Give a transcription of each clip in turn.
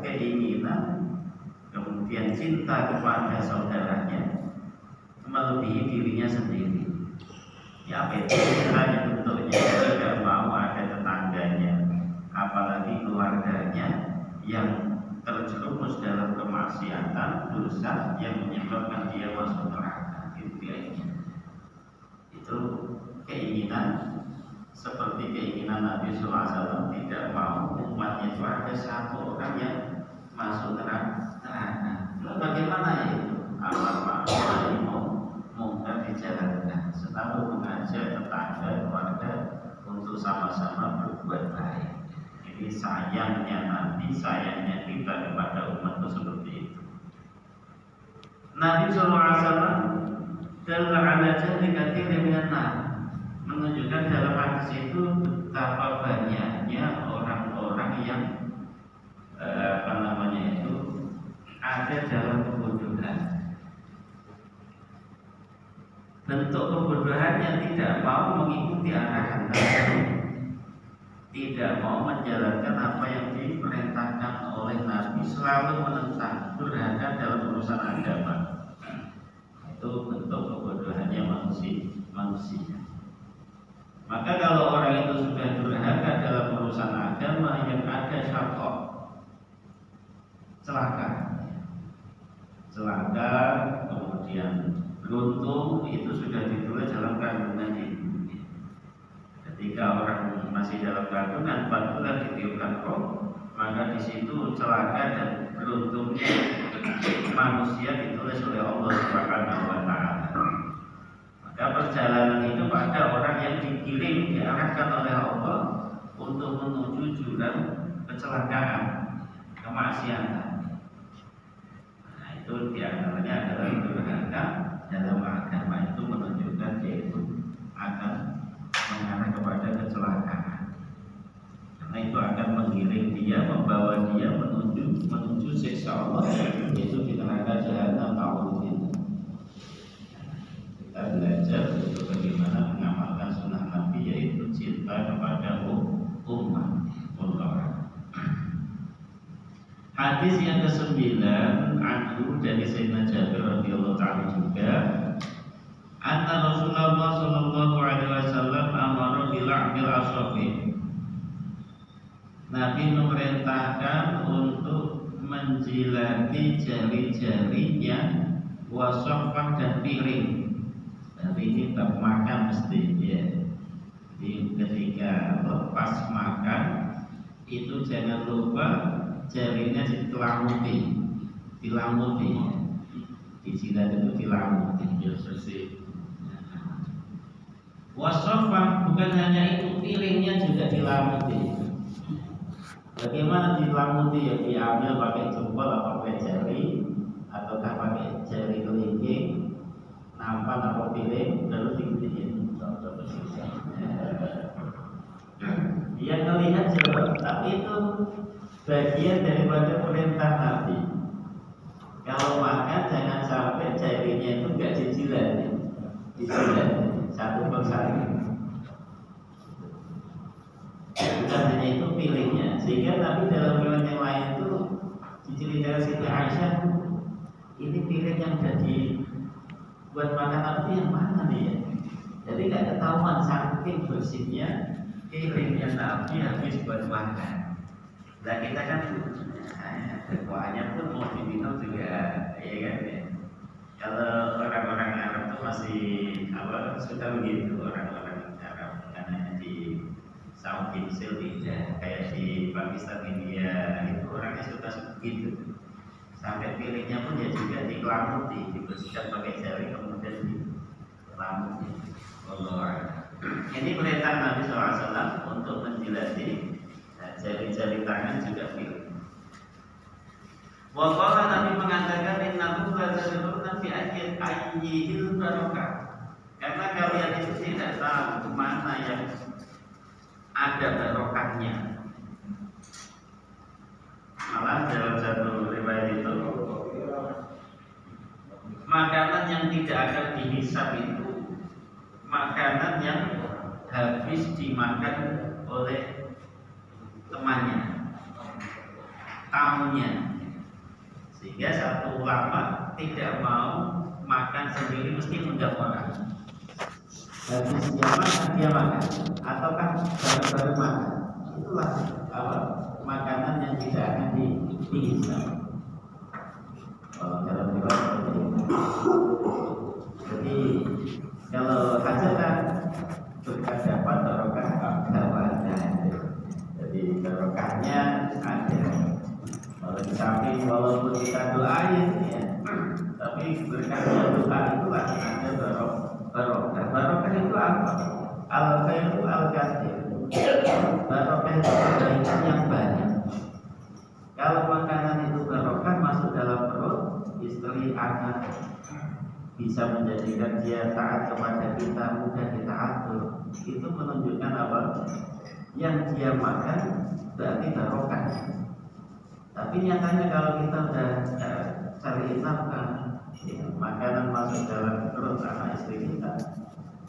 keinginan, kemudian cinta kepada saudaranya melebihi dirinya sendiri. Ya itu misalnya bentuknya tidak mau ada tetangganya, apalagi keluarganya yang terjerumus dalam kemaksiatan, dosa yang menyebabkan dia masuk neraka. Itu keinginan seperti keinginan Nabi SAW tidak mau umatnya itu ada satu orang yang masuk neraka. Nah, bagaimana itu? Apa mungkar dijalankan, selalu mengajak tetangga keluarga untuk sama-sama berbuat baik. Ini sayangnya Nabi, sayangnya kita kepada umat seperti itu. Nabi SAW dalam al-ajah dikatakan dengan menunjukkan dalam hadis itu betapa banyaknya orang-orang yang ada dalam kebodohan. Bentuk kebodohannya tidak mau mengikuti arahan Nabi, tidak mau menjalankan apa yang diperintahkan oleh Nabi, selalu menentang, durhaka dalam urusan agama. Itu bentuk kebodohannya manusia. Maka kalau orang itu sudah durhaka dalam urusan agama, yang ada syaqqa, celaka, kemudian beruntung, itu sudah ditulis dalam kandungan ibu. Ketika orang masih dalam kandungan, barulah ditiupkan roh, maka di situ celaka dan beruntungnya manusia ditulis oleh Allah Subhanahu wa Ta'ala. Maka perjalanan itu pada orang yang dikirim, diarahkan oleh Allah untuk menuju jurang kecelakaan, kemaksiatan. Nah, itu diantaranya adalah durhaka dalam agama, itu menunjukkan yaitu akan mengarah kepada kecelakaan. Karena itu akan menggiring dia, membawa dia menuju siksa Allah, yaitu di neraka jahanam. Kita belajar untuk bagaimana mengamalkan sunnah Nabi, yaitu cinta kepada umat. Hadis yang ke-9 anhu dari Sayyidina Jabir radhiyallahu ta'ala juga, anna Rasulullah sallallahu alaihi wasallam amara bil a'mil asabi. Nabi memerintahkan untuk menjilati jari-jarinya, wasofah dan piring. Tapi ini bab makan mesti ya. Jadi ketika lepas makan itu jangan lupa jarinya dilamuti, dijilat itu dilamuti, biar bersih. Wasofah bukan hanya itu, piringnya juga dilamuti. Bagaimana dilamuti? Ya diambil pakai jempol atau pakai jari, ataukah pakai jari kelingking, nampak atau piring, lalu diginiin. Yang terlihat jelas, tapi itu bagian daripada perintah Nabi. Kalau makan jangan sampai jarinya itu enggak dijilat satu persatu. Bukan hanya itu pilihnya, sehingga Nabi dalam riwayat yang lain itu diceritakan Siti Aisyah, ini piring yang sudah dibuat makan Nabi yang mana nih ya? Jadi nggak ketahuan saking bersihnya piringnya Nabi habis buat makan. Nah kita kan dakwaannya pun mau diminum juga, ya kan ya. Kalau orang-orang Arab itu masih suka begitu, orang-orang Arab karena di Saudi tidak kayak di Pakistan, India itu orangnya suka begitu. Sampai piringnya pun ya juga dikelamuti, dibersihkan pakai jari kemudian dikelamuti. Ini perintah Nabi SAW untuk menjilati jari-jari tangan juga piring. Waqala Nabi mengatakan innakum la tadruna fi ayyihil barakah. Karena kalian itu tidak tahu mana yang ada barokahnya. Malah dalam satu riwayat itu makanan yang tidak akan dihisab itu makanan yang habis dimakan oleh temannya. tamunya. Sehingga satu ulama tidak mau makan sendiri, mesti undang orang. Habis dia makan, ataukah baru-baru makan. Itulah makanan yang tidak akan dihisap. Kalau dalam riwayat seperti itu. Jadi kalau hajatan berkah dapat, barokah ada. Jadi barokahnya ada. Kalau di samping walaupun kita doain ya, tapi berkahnya doa itulah ada barokah. Barokah itu apa? Al-khairu al-katsir. Barokah itu kebaikan yang banyak. Kalau makanan itu barokah masuk dalam perut, istri, anak, bisa menjadikan dia taat kepada kita, mudah kita atur. Itu menunjukkan apa? Yang dia makan berarti barokah. Tapi nyatanya kalau kita udah cari nafkah, ya, makanan masuk dalam perut anak istri kita,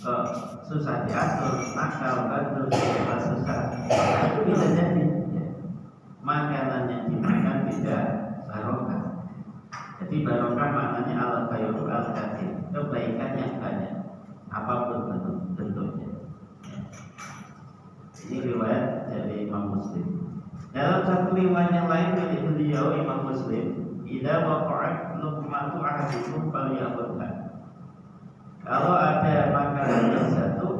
kok susah diatur, nakal, bandel, susah, itu bisa jadi ya, makanan yang dimakan tidak barokah. Jadi barokah maknanya al-khairu al-katsir, kebaikan yang banyak, apapun bentuknya. Ini riwayat dari Imam Muslim. Dalam satu riwayat yang lain dari beliau Imam Muslim, idza waqa'at luqmatu ahadikum falyaqulha. Kalau ada makanan yang jatuh,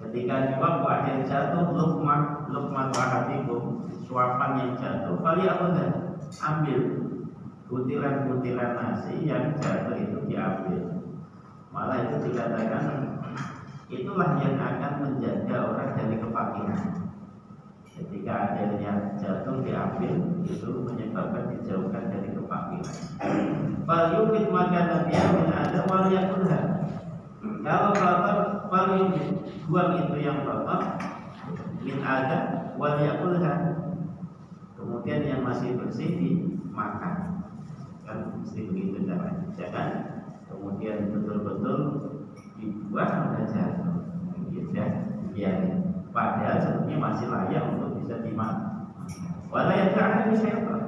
ketika diwaktu ada yang jatuh, luqmatu ahadikum, suapan yang jatuh, falyaqulha, ambil butiran-butiran nasi yang jatuh itu diambil. Malah itu dikatakan itulah yang akan menjaga orang dari kefakiran. Ketika ada yang jatuh diambil, itu menyebabkan dijauhkan dari kefakiran. Falyumit maka nabiya min ada waliyakulha. Kalau kotor, falyumit, buang itu yang kotor, min ada waliyakulha. Kemudian yang masih bersih dimakan. Kan mesti begitu caranya. Jangan kemudian betul-betul dibuang dan jatuh. Ya, biarin. Padahal sebetulnya masih layak untuk bisa dimakan. Walayaka'ani syaitan.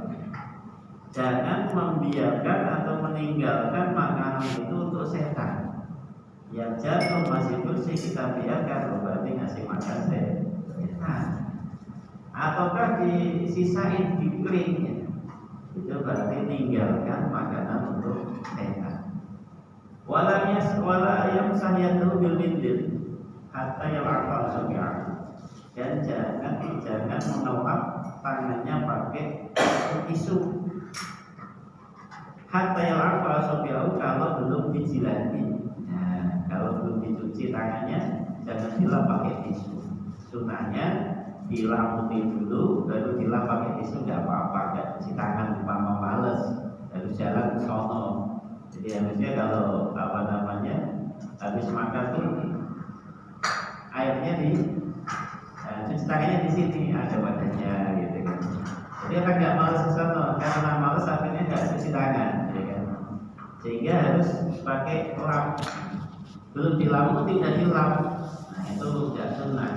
Jangan membiarkan atau meninggalkan makanan itu untuk setan. Yang jatuh masih bersih kita biarkan, berarti ngasih makan setan. Ataukah disisain di keringnya, itu berarti tinggalkan makanan untuk setan. Wala yamsahiyatu bil mindil hatta yal'aqal subi'ah. Dan jangan mengelap tangannya pakai tisu. Hatta yal'aqal subi'ah, kalau belum dijilati. Nah, kalau belum dicuci tangannya, jangan dilap pakai tisu. Sunahnya dilamuti dulu, baru dilap pakai tisu, nggak apa-apa. Nggak cuci tangan umpama males, harus jalan ke sono. Jadi harusnya kalau habis makan tuh airnya cuci tangannya di sini, ada wadahnya gitu kan. Jadi orang nggak males ke sono, karena males akhirnya nggak cuci tangan, gitu kan. Sehingga harus pakai lap. Belum dilamuti tidak dilap. Nah itu nggak sunnah.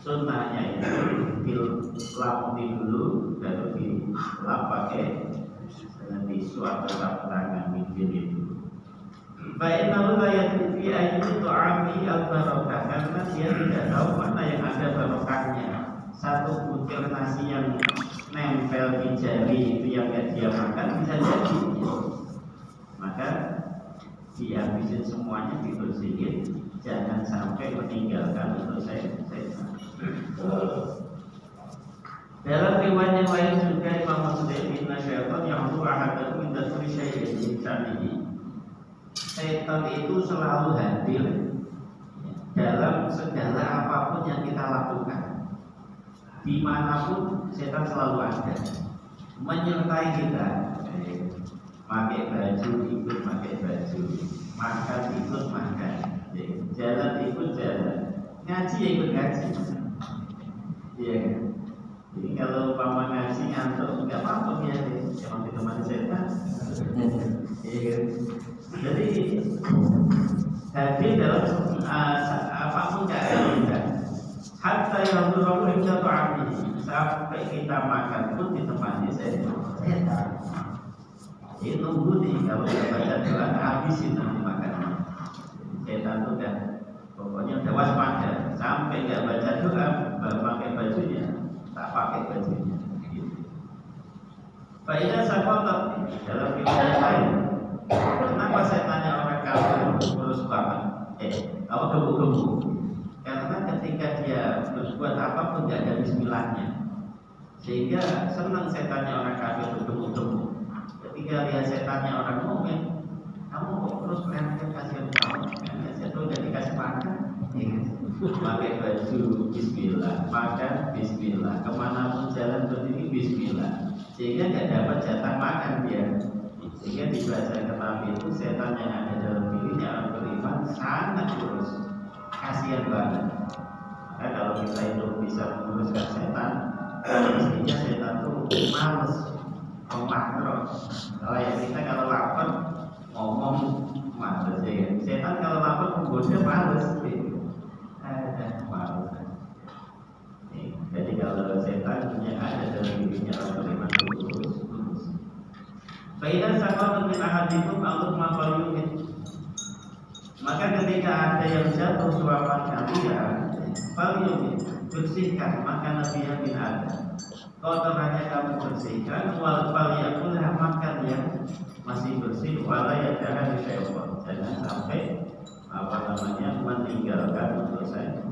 Sunnahnya itu dilamuti dulu, baru dilap pakai tisu atau lap tangan mungkin itu. Fa'innahu la yadri fi ayyi tu'ami al-barakah, karena dia tidak tahu mana yang ada barokahnya. Satu butir nasi yang nempel di jari itu yang dia makan bisa jadi. Maka dihabisin semuanya, dibersihin, jangan sampai meninggalkan untuk saya. Dalam riwayat yang lain juga Imam Muslim bin Syaitan yang ahadakum min kulli syai'in insanihi. Setan itu selalu hadir dalam segala apapun yang kita lakukan. Dimanapun setan selalu ada, menyertai kita. Pakai baju ikut pakai baju, makan ikut makan, jalan ikut jalan, ngaji ikut ngaji. Iya kan? Jadi kalau umpama ngaji ngantuk nggak apa-apa ya, emang ditemani setan. Iya kan? Jadi hadir dalam apapun keadaan kita. Hatta yang berlalu jatuh amin, sampai kita makan pun ditemani Ini tunggu nih kalau nggak baca doa habisin nanti makannya. Setan tuh kan pokoknya udah waspada sampai nggak baca doa baru pakai bajunya, tak pakai bajunya. Faedah sahabat dalam riwayat lain, kenapa setannya orang kafir kurus banget? Apa gebuk-gebuk? Karena ketika dia berbuat apapun nggak ada bismillahnya, sehingga senang setannya orang kafir bergebuk-gebuk. Ketika lihat setannya orang mukmin, kamu kok terus merenteng kasihan kamu? Karena saya tuh udah dikasih makan, pakai baju bismillah, makan bismillah, kemanapun jalan berdiri bismillah, sehingga nggak dapat jatah makan dia. Sehingga dibaca ketahui itu setan yang ada dalam dirinya orang beriman sangat kurus, kasihan banget. Maka kalau kita itu bisa menguruskan setan, mestinya setan tuh males, memakro. Kalau yang kita kalau lapar ngomong males ya. Setan kalau lapar menggoda males. Males. Jadi kalau setan punya ada dalam dirinya orang beriman kurus. Faidah sahabat min ahadikum Allah mafaliyumin. Maka ketika ada yang jatuh suapan kalian, faliyumin, bersihkan maka nabiya bin Adam. Kotorannya kamu bersihkan, wal faliyakul makan yang masih bersih, wala yadahan di syaitan. Jangan sampai meninggalkan untuk saya.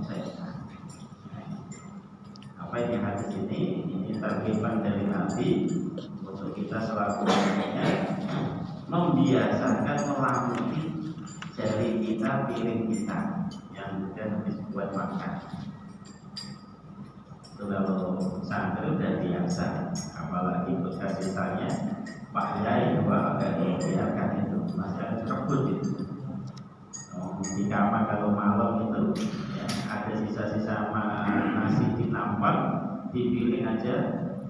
Apa yang hadis ini terbitan dari Nabi untuk kita selaku manusia membiasakan melamuti jari kita, piring kita yang sudah habis buat makan. Itu kalau santri udah biasa, apalagi bekas sisanya Pak Yai bahwa agak dibiarkan itu masih ada rebut itu. Di kamar kalau malam itu ya, ada sisa-sisa nasi dinampar, dipilih aja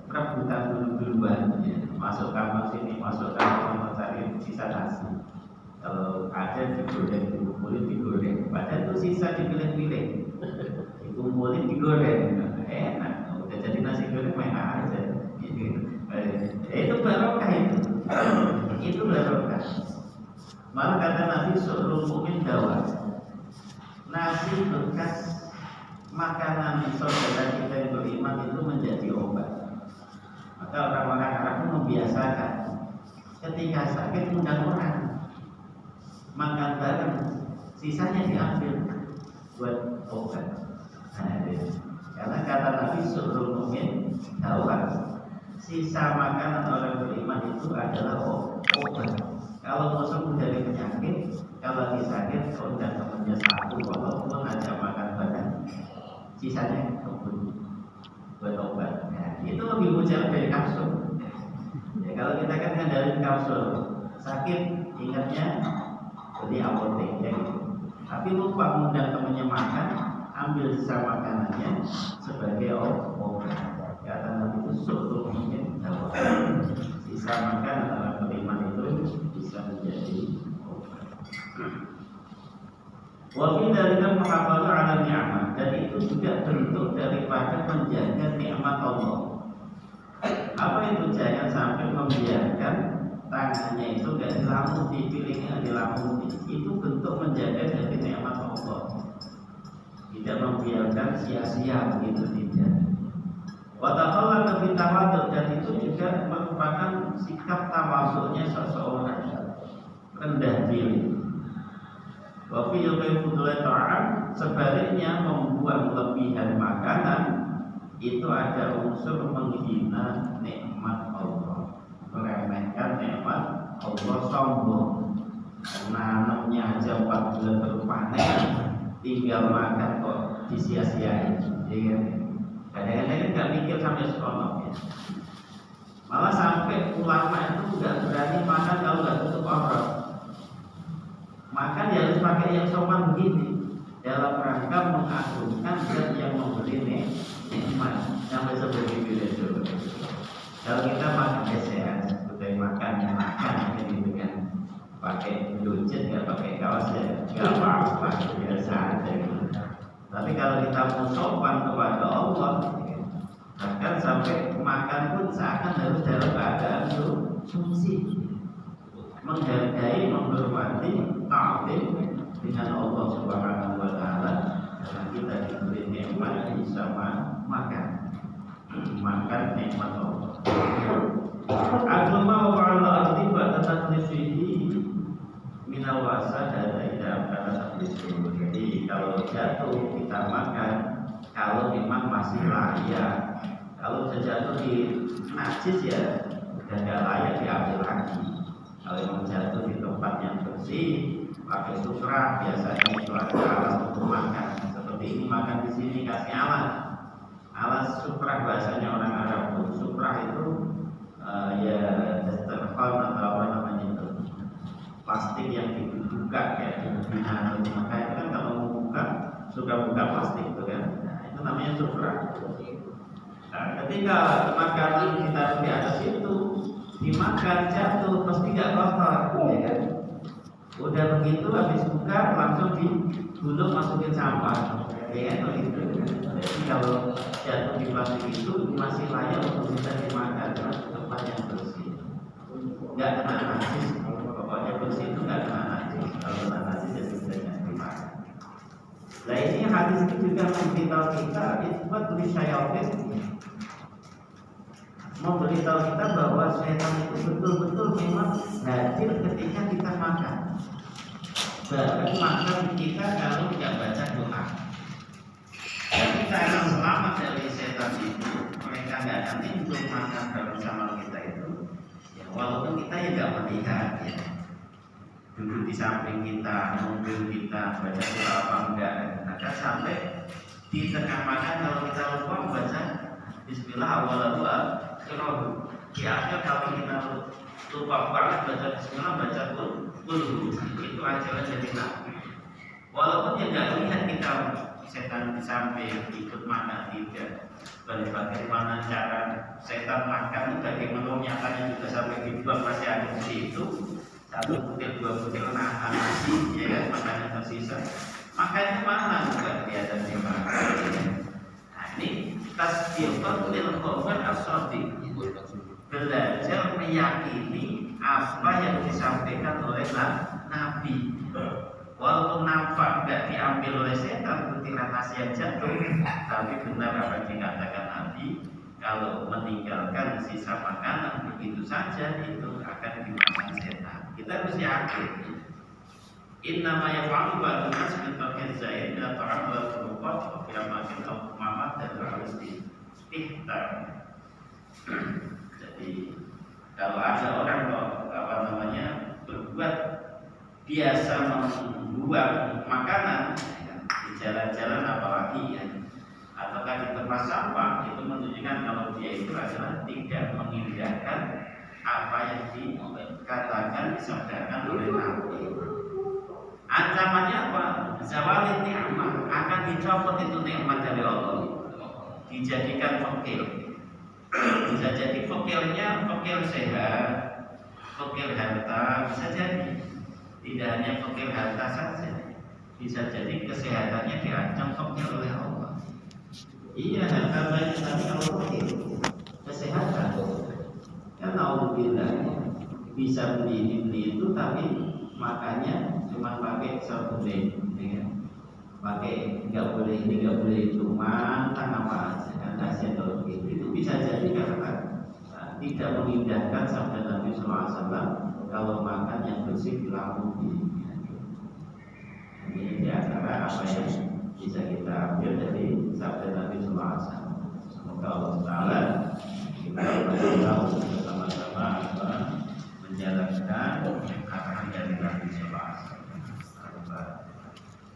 rebutan duluan ya. Masuk kamar sini, masuk kamar cari sisa nasi. Kalau ada digoreng, digoreng. Padahal itu sisa dipilih-pilih, dikumpulin digoreng, enak. Udah jadi nasi goreng main aja. Itu barokah itu barokah. Malah kata Nabi suruh mukmin dawa. Nasi bekas makanan saudara kita yang beriman itu menjadi obat. Maka orang-orang Arab pun membiasakan ketika sakit undang orang makan bareng, sisanya diambil buat obat. Karena kata Nabi suruh mukmin dawa. Sisa makanan orang beriman itu adalah obat. Kalau mau sembuh dari penyakit, kalau lagi sakit, undang temannya satu, walaupun aja makan bareng, sisanya kebun buat obat. Nah, itu lebih mujarab dari kapsul. Ya, kalau kita kan ngandalin kapsul, sakit ingatnya beli apotek ya gitu. Tapi lupa mengundang temannya makan, ambil sisa makanannya sebagai obat. Kata Nabi itu suruh mungkin sisa makanan orang beriman itu bisa menjadi obat. Wafi dari menghafal ala ni'mah, dan itu juga bentuk daripada menjaga nikmat Allah. Apa itu? Jangan sampai membiarkan tangannya itu gak dilamuti, pilihnya dilamuti. Itu bentuk menjaga dari nikmat Allah. Tidak membiarkan sia-sia begitu, tidak. Watakala lebih tawaduk, dan itu juga merupakan sikap tawaduknya seseorang, rendah diri. Wafi yulqi fudulai ta'am, sebaliknya membuang lebihan makanan itu ada unsur menghina nikmat Allah, meremehkan nikmat Allah, sombong. Nanamnya aja 4 bulan baru panen, tinggal makan kok disia-siain. Kadang-kadang kan nggak mikir sampai sekolah ya. Malah sampai ulama itu nggak berani makan kalau nggak tutup aurat. Makan ya harus pakai yang sopan begini, dalam rangka mengagungkan zat yang memberi nikmat. Sampai seperti itu. Kalau kita makan sehat, seperti makan gitu kan, pakai luncit nggak pakai kaos ya, nggak apa-apa, biasa aja gitu. Tapi kalau kita mau sopan kepada Allah, bahkan sampai makan pun seakan harus dalam keadaan suci. menghargai, menghormati, ta'zim dengan Allah Subhanahu wa taala. Karena kita diberi nikmat bisa makan nikmat Allah. Agama wa ala arti ba'da taklisihi minal wasa dan tidak kata taklisihi. Jadi kalau jatuh kita makan, kalau memang masih layak. Kalau jatuh di najis ya udah nggak layak diambil lagi. Kalau memang jatuh di tempat yang bersih, pakai sutra, biasanya itu ada alas untuk makan. Seperti ini makan di sini kasih alas sutra, bahasanya orang Arab. Sutra itu ya styrofoam atau apa namanya itu, plastik yang dibuka kayak dibina. Maka itu kan kalau mau buka suka buka plastik itu kan, nah, itu namanya sutra. Nah, ketika makanan kita di atas itu dimakan jatuh pasti nggak kotor, ya kan? Udah begitu habis buka langsung digulung masukin sampah, ya kan? Begitu. Jadi kalau jatuh di plastik itu masih layak untuk bisa dimakan di tempat yang bersih, nggak kena najis. Pokoknya bersih itu nggak kena najis. Kalau kena najis jadi bisa dimakan. Nah ini hadis ini juga memberitahu kita isbat lisyayatin, memberitahu kita bahwa setan itu betul-betul memang hadir ketika kita makan. Bahkan makan kita kalau tidak baca doa. Dan kita akan selamat dari setan itu. Mereka nggak akan timbul makan bersama kita itu. Ya, walaupun kita ya nggak melihat, ya. Duduk di samping kita, nunggu kita, baca doa apa enggak. Maka sampai di tengah makan kalau kita lupa baca Bismillah awal doa. Kalau di akhir kalau kita lupa banget baca Bismillah, baca dulu itu ajaran jadi nabi. Walaupun ya nggak lihat kita setan di samping ikut makan tidak. Bagaimana cara setan makan, bagaimana nyatanya juga sampai dibuang masih ada di situ. 1 butir 2 butir nahan nasi, ya kan, makanan tersisa. Makanya mana bukan kelihatan di mana. Nah ini tasdiqan lil khabar as-sadiq. Belajar meyakini apa yang disampaikan oleh Nabi. Walaupun nampak tidak diambil oleh setan butiran nasi yang jatuh, tapi benar apa yang dikatakan Nabi. Kalau meninggalkan sisa makanan begitu saja itu akan dimakan setan. Kita harus yakin. Inna ma yaf'alu ba'du nas min tarkil zaid dan ta'am wal furuqat wa fi amakin al-umamat dan al-istihtar. Jadi kalau ada orang berbuat biasa membuang makanan di jalan-jalan apalagi ya, ataukah di tempat sampah, itu menunjukkan kalau dia itu adalah tidak mengindahkan apa yang dikatakan disabdakan oleh Nabi. Ancamannya apa? Zawalin ni'mah, akan dicopot itu nikmat dari Allah, dijadikan fakir. Bisa jadi fakirnya fakir sehat, fakir harta, bisa jadi. Tidak hanya fakir harta saja, bisa jadi kesehatannya diancam fakir oleh Allah. Iya, harta banyak tapi kalau fakir, kesehatan kan alhamdulillah bisa beli itu tapi makanya cuma pakai sabun, ya. Pakai nggak boleh ini nggak boleh itu, mantan apa aja kan nasi atau begitu. Itu bisa jadi karena tidak mengindahkan sabda Nabi SAW kalau makan yang bersih dilakukan. Ini di antara apa yang bisa kita ambil dari sabda